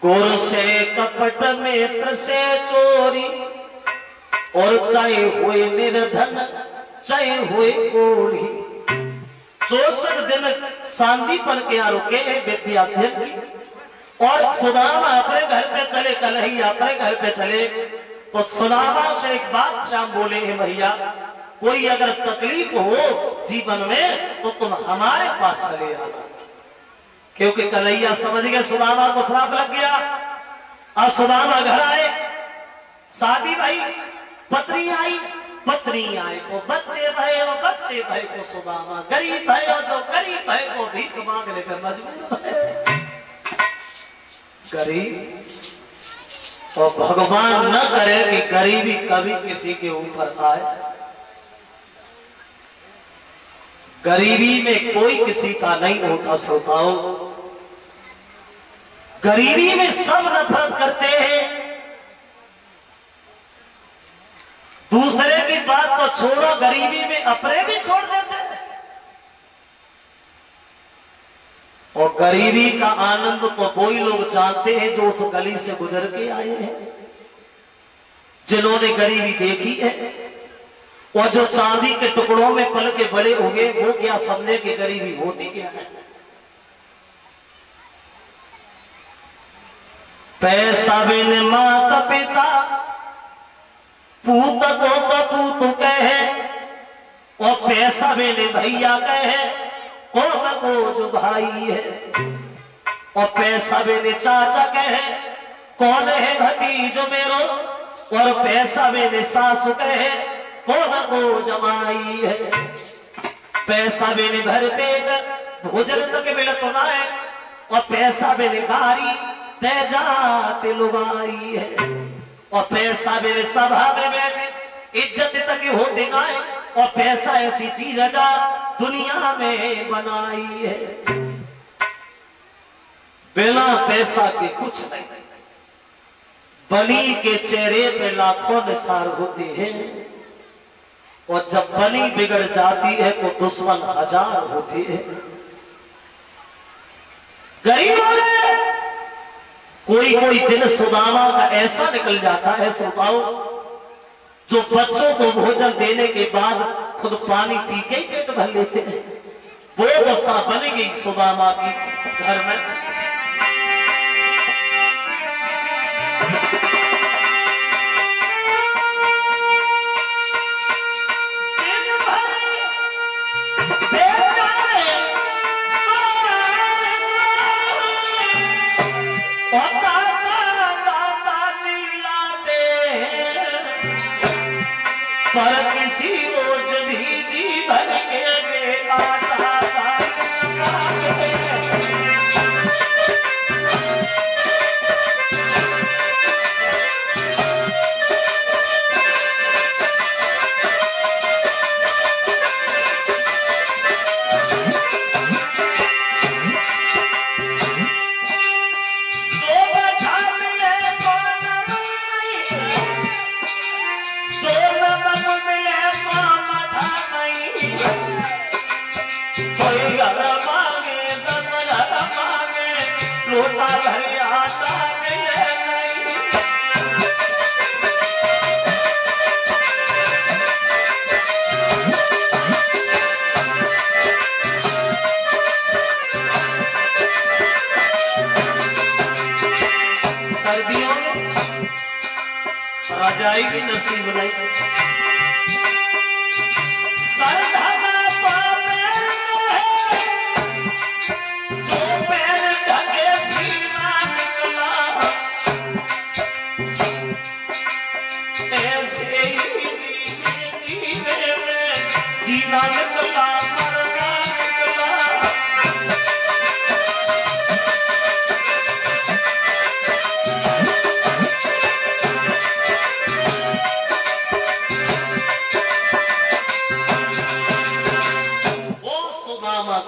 गुर से कपट मित्र से चोरी, और चाहे हुए निर्धन चाहे हुए कोढ़ी। 64 दिन सांदीपन के यहाँ रुके विद्याध्ययन की, और सुदामा अपने घर पे चले, कन्हैया अपने घर पे चले। तो सुदामा से एक बात श्याम बोले, हैं भैया कोई अगर तकलीफ हो जीवन में तो तुम हमारे पास चले आना। क्योंकि कन्हैया समझ गए सुदामा को श्राप लग गया। और सुदामा घर आए, शादी भाई, पत्नी आई, पत्नी आए तो बच्चे भय, और बच्चे भय तो सुदामा गरीब भय, और जो गरीब भय को भीख मांगने पे मजबूर है। गरीब तो भगवान न करे कि गरीबी कभी किसी के ऊपर आए। गरीबी में कोई किसी का नहीं होता श्रोताओं। गरीबी में सब नफरत करते हैं। दूसरे की बात तो छोड़ो, गरीबी में अपने भी छोड़ देते हैं। और गरीबी का आनंद तो वही लोग जानते हैं जो उस गली से गुजर के आए हैं, जिन्होंने गरीबी देखी है। और जो चांदी के टुकड़ों में पल के बड़े हुए, वो क्या समझे कि गरीबी होती क्या है। पैसा बिन माता पिता, पूत को कपूत कहे, और पैसा बिन भैया कहे, कौन को जो भाई है। और पैसा बिन चाचा कहे, कौन है भतीजो मेरो, और पैसा बिन सासु कहे, कौन को जमाई है। पैसा बिन भर पेट भोजन तक मिलत ना है, और पैसा बिन गारी ते जाते लुगाई है। और पैसा बिन सभा में बैठे इज्जत तक होते ना है, और पैसा ऐसी चीज जा दुनिया में बनाई है। बिना पैसा के कुछ नहीं। बनी के चेहरे पे लाखों निसार होते हैं, और जब बनी बिगड़ जाती है तो दुश्मन हजार होते हैं। गरीब हो गए। कोई कोई दिन सुदामा का ऐसा निकल जाता है श्रोताओं, जो बच्चों को भोजन देने के बाद खुद पानी पी के पेट भर लेते हैं। वो दशा बनेगी सुदामा की घर में। पर किसी रोज भी जीवन के आता लोटा भरे आता सर्दियों में रजाई भी नसीब नहीं।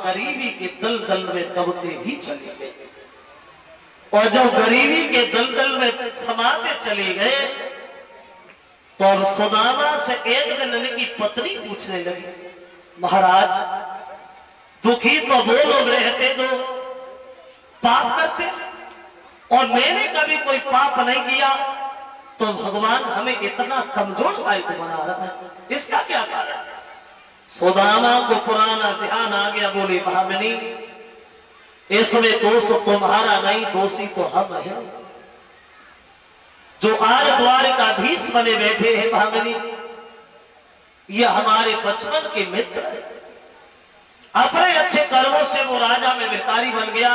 गरीबी के दलदल में दबते ही चले गए। और जब गरीबी के दलदल में समाते चले गए तो अब सुदामा से एक दिन उनकी पत्नी पूछने लगी, महाराज दुखी तो वो लोग रहते जो पाप करते, और मैंने कभी कोई पाप नहीं किया, तो भगवान हमें इतना कमजोर काहे को बना रहा है? इसका क्या कारण? सुदामा को पुराना ध्यान आ गया, बोले भामिनी इसमें दोष तुम्हारा नहीं, दोषी तो हम हैं जो आज द्वारकाधीश बने बैठे हैं। भामिनी ये हमारे बचपन के मित्र है, अपने अच्छे कर्मों से वो राजा में भिखारी बन गया,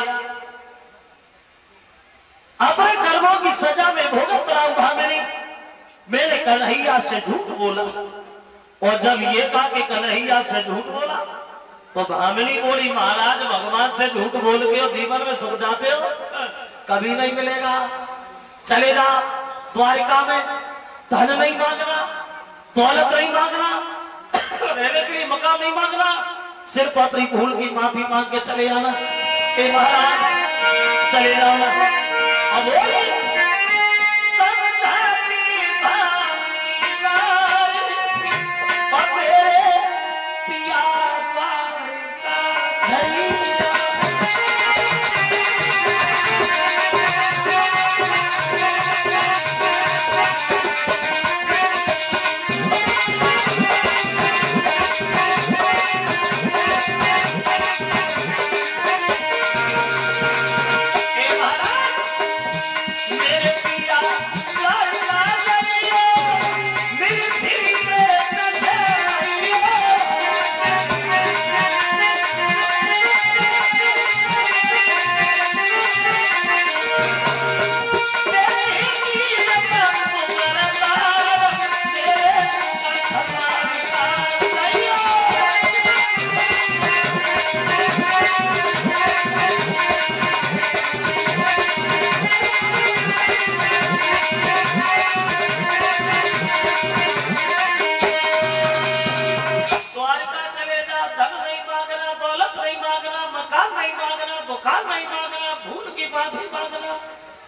अपने कर्मों की सजा में भुगत रहा हूं। भामिनी मैंने कन्हैया से झूठ बोला, और जब ये कहा कि कन्हैया से झूठ बोला, तो भामिनी बोली महाराज भगवान से झूठ बोल के जीवन में सुख जाते हो? कभी नहीं मिलेगा। चले जा द्वारिका में, धन नहीं मांगना, दौलत नहीं मांगना, रहने के लिए मकान नहीं मांगना, सिर्फ अपनी भूल की माफी मांग के चले आना। ए महाराज चले जाओ ना। अब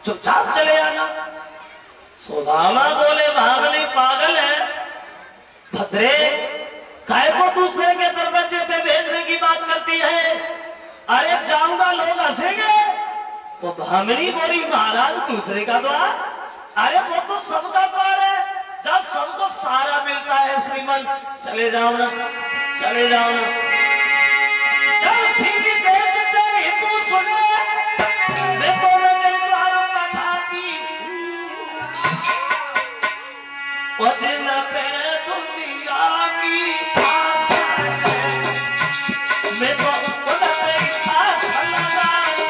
चुपचाप चले आना। सुदामा बोले भामिनी पागल है, भद्रे काय को दूसरे के दरवाजे पे भेजने की बात करती है? अरे जाऊंगा लोग हंसेंगे। तो भामिनी बोली महाराज दूसरे का द्वार, अरे वो तो सबका द्वार है, जब सबको सारा मिलता है श्रीमन। चले जाओ ना, चले जाओ ना। जब सीधी पेट से हिंदू सुने देखो वचन पे दुनिया की आशा है, मैं तो खुदा पे आशा लगाई।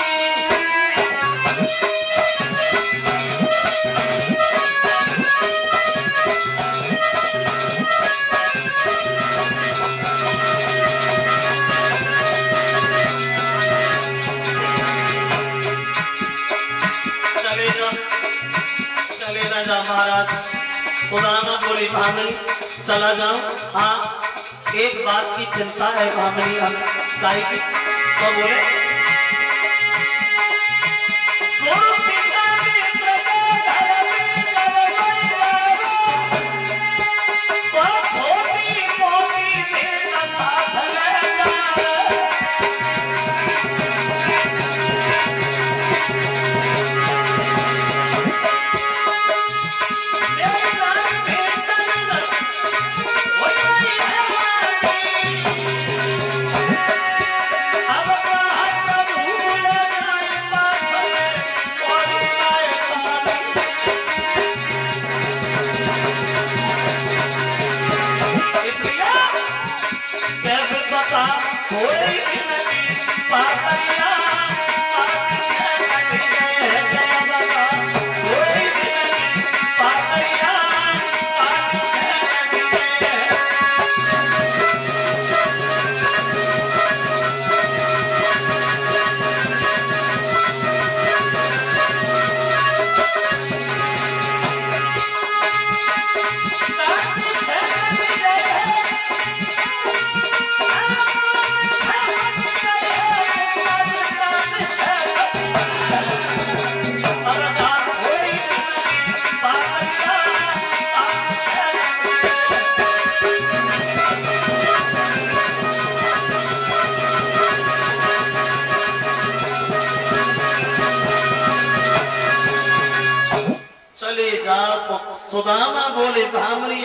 चले राजा महाराज। सुदामा बोली भामिनी चला जाऊं? हाँ एक बात की चिंता है भामिनी, हम काय की? तो बोले चले जाओ। तो सुदामा बोले भामरी